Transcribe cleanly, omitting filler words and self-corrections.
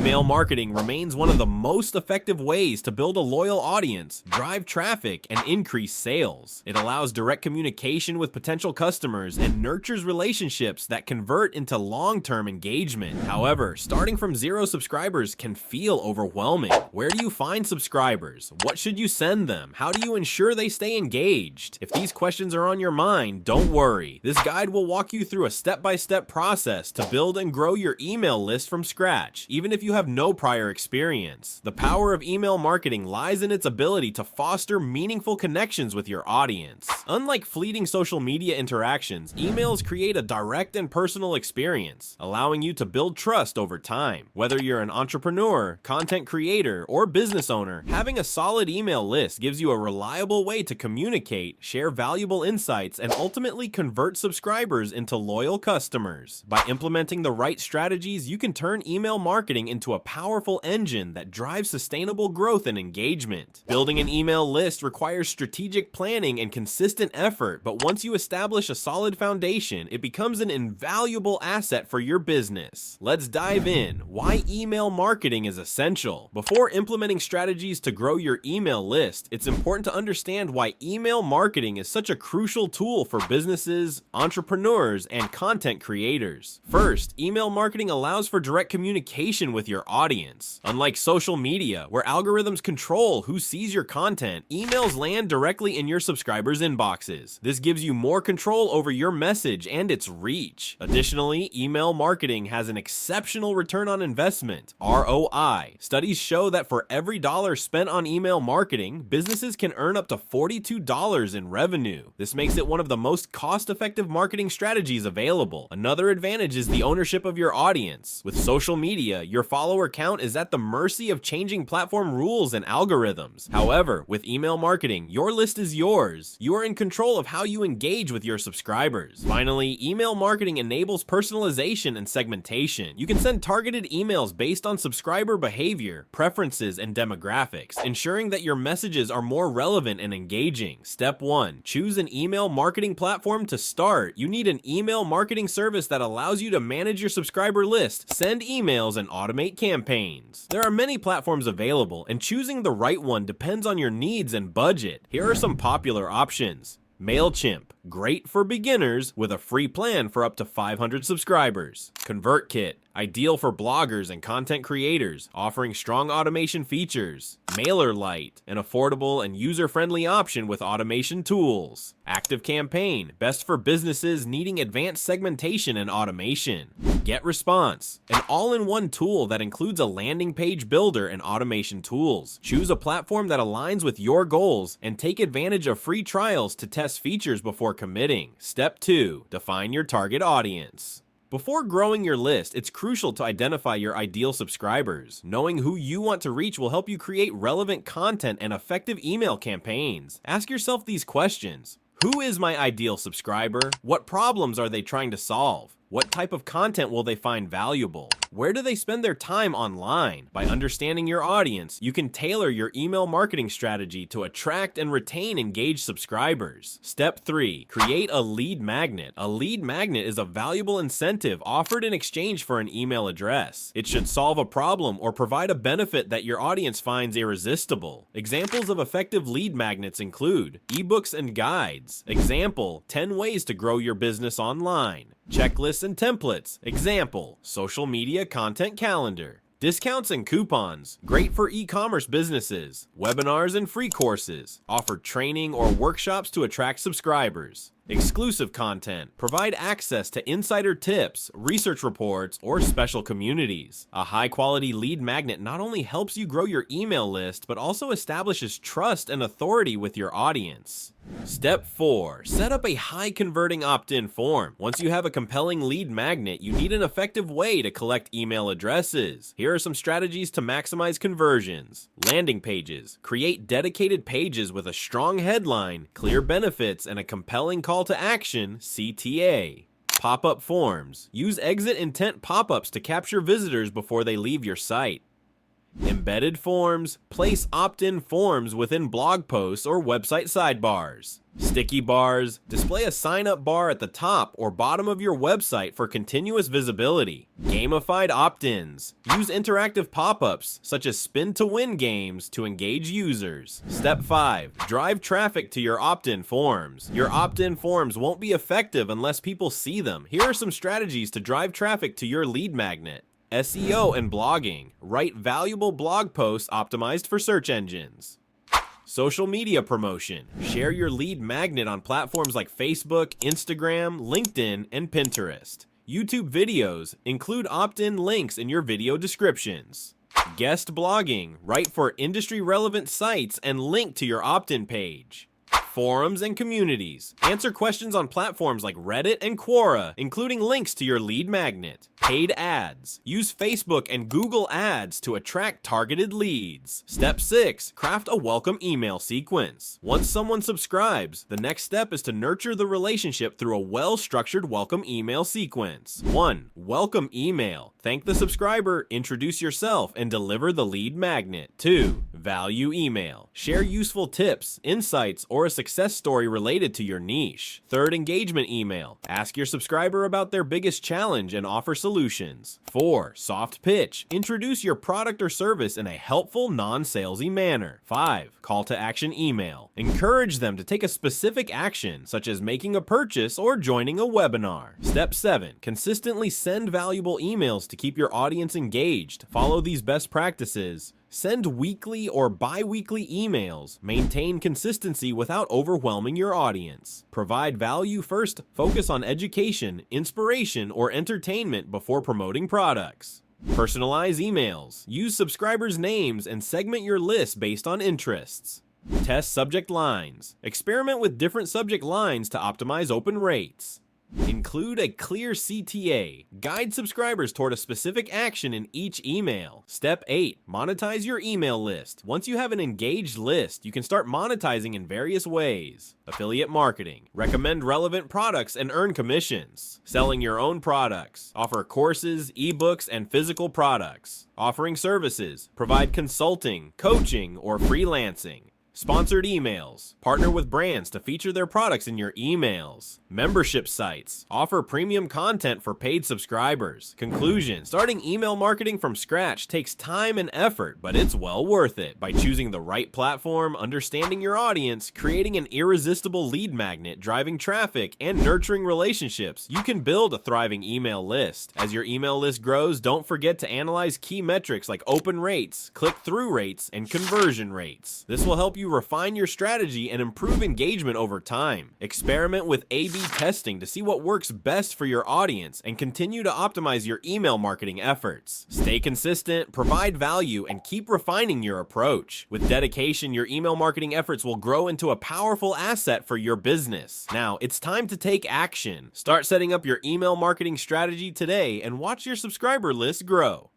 Email marketing remains one of the most effective ways to build a loyal audience, drive traffic, and increase sales. It allows direct communication with potential customers and nurtures relationships that convert into long-term engagement. However, starting from 0 subscribers can feel overwhelming. Where do you find subscribers? What should you send them? How do you ensure they stay engaged? If these questions are on your mind, don't worry. This guide will walk you through a step-by-step process to build and grow your email list from scratch, even if you have no prior experience. The power of email marketing lies in its ability to foster meaningful connections with your audience. Unlike fleeting social media interactions, emails create a direct and personal experience, allowing you to build trust over time. Whether you're an entrepreneur, content creator, or business owner, having a solid email list gives you a reliable way to communicate, share valuable insights, and ultimately convert subscribers into loyal customers. By implementing the right strategies, you can turn email marketing into a powerful engine that drives sustainable growth and engagement. Building an email list requires strategic planning and consistent effort, but once you establish a solid foundation, it becomes an invaluable asset for your business. Let's dive in. Why email marketing is essential. Before implementing strategies to grow your email list, it's important to understand why email marketing is such a crucial tool for businesses, entrepreneurs, and content creators. First, email marketing allows for direct communication with your audience. Unlike social media, where algorithms control who sees your content, emails land directly in your subscribers' inboxes. This gives you more control over your message and its reach. Additionally, email marketing has an exceptional return on investment, ROI. Studies show that for every dollar spent on email marketing, businesses can earn up to $42 in revenue. This makes it one of the most cost-effective marketing strategies available. Another advantage is the ownership of your audience. With social media, your follower count is at the mercy of changing platform rules and algorithms. However, with email marketing, your list is yours. You are in control of how you engage with your subscribers. Finally, email marketing enables personalization and segmentation. You can send targeted emails based on subscriber behavior, preferences, and demographics, ensuring that your messages are more relevant and engaging. Step 1. Choose an email marketing platform to start. You need an email marketing service that allows you to manage your subscriber list, send emails, and automate campaigns. There are many platforms available, and choosing the right one depends on your needs and budget. Here are some popular options. MailChimp, great for beginners with a free plan for up to 500 subscribers. ConvertKit, ideal for bloggers and content creators, offering strong automation features. MailerLite, an affordable and user-friendly option with automation tools. ActiveCampaign, best for businesses needing advanced segmentation and automation. GetResponse, an all-in-one tool that includes a landing page builder and automation tools. Choose a platform that aligns with your goals and take advantage of free trials to test features before committing. Step 2. Define your target audience. Before growing your list, it's crucial to identify your ideal subscribers. Knowing who you want to reach will help you create relevant content and effective email campaigns. Ask yourself these questions. Who is my ideal subscriber? What problems are they trying to solve? What type of content will they find valuable? Where do they spend their time online? By understanding your audience, you can tailor your email marketing strategy to attract and retain engaged subscribers. Step 3. Create a lead magnet. A lead magnet is a valuable incentive offered in exchange for an email address. It should solve a problem or provide a benefit that your audience finds irresistible. Examples of effective lead magnets include ebooks and guides. Example, 10 ways to grow your business online. Checklists and templates. Example, social media content calendar. Discounts and coupons, great for e-commerce businesses. Webinars and free courses, offer training or workshops to attract subscribers. Exclusive content, provide access to insider tips, research reports, or special communities. A high-quality lead magnet not only helps you grow your email list, but also establishes trust and authority with your audience. Step 4. Set up a high-converting opt-in form. Once you have a compelling lead magnet, you need an effective way to collect email addresses. Here are some strategies to maximize conversions. Landing pages. Create dedicated pages with a strong headline, clear benefits, and a compelling call to action, CTA. Pop-up forms. Use exit intent pop-ups to capture visitors before they leave your site. Embedded forms. Place opt-in forms within blog posts or website sidebars. Sticky bars. Display a sign-up bar at the top or bottom of your website for continuous visibility. Gamified opt-ins. Use interactive pop-ups, such as spin-to-win games, to engage users. Step 5. Drive traffic to your opt-in forms. Your opt-in forms won't be effective unless people see them. Here are some strategies to drive traffic to your lead magnet. SEO and blogging. Write valuable blog posts optimized for search engines. Social media promotion. Share your lead magnet on platforms like Facebook, Instagram, LinkedIn, and Pinterest. YouTube videos. Include opt-in links in your video descriptions. Guest blogging. Write for industry-relevant sites and link to your opt-in page. Forums and communities. Answer questions on platforms like Reddit and Quora, including links to your lead magnet. Paid ads. Use Facebook and Google Ads to attract targeted leads. Step 6. Craft a welcome email sequence. Once someone subscribes, the next step is to nurture the relationship through a well-structured welcome email sequence. 1. Welcome email. Thank the subscriber, introduce yourself, and deliver the lead magnet. 2. Value email. Share useful tips, insights, or a success story related to your niche. 3rd. Engagement email. Ask your subscriber about their biggest challenge and offer solutions. 4. Soft pitch. Introduce your product or service in a helpful, non-salesy manner. 5. Call to action email. Encourage them to take a specific action, such as making a purchase or joining a webinar. Step 7. Consistently send valuable emails to keep your audience engaged. Follow these best practices. Send weekly or bi-weekly emails. Maintain consistency without overwhelming your audience. Provide value first. Focus on education, inspiration, or entertainment before promoting products. Personalize emails. Use subscribers' names and segment your list based on interests. Test subject lines. Experiment with different subject lines to optimize open rates. Include a clear CTA. Guide subscribers toward a specific action in each email. Step 8. Monetize your email list. Once you have an engaged list, you can start monetizing in various ways. Affiliate marketing. Recommend relevant products and earn commissions. Selling your own products. Offer courses, ebooks, and physical products. Offering services. Provide consulting, coaching, or freelancing. Sponsored emails. Partner with brands to feature their products in your emails. Membership sites. Offer premium content for paid subscribers. Conclusion. Starting email marketing from scratch takes time and effort, but it's well worth it. By choosing the right platform, understanding your audience, creating an irresistible lead magnet, driving traffic, and nurturing relationships, you can build a thriving email list. As your email list grows, don't forget to analyze key metrics like open rates, click-through rates, and conversion rates. This will help you refine your strategy and improve engagement over time. Experiment with A/B testing to see what works best for your audience and continue to optimize your email marketing efforts. Stay consistent, provide value, and keep refining your approach. With dedication, your email marketing efforts will grow into a powerful asset for your business. Now, it's time to take action. Start setting up your email marketing strategy today and watch your subscriber list grow.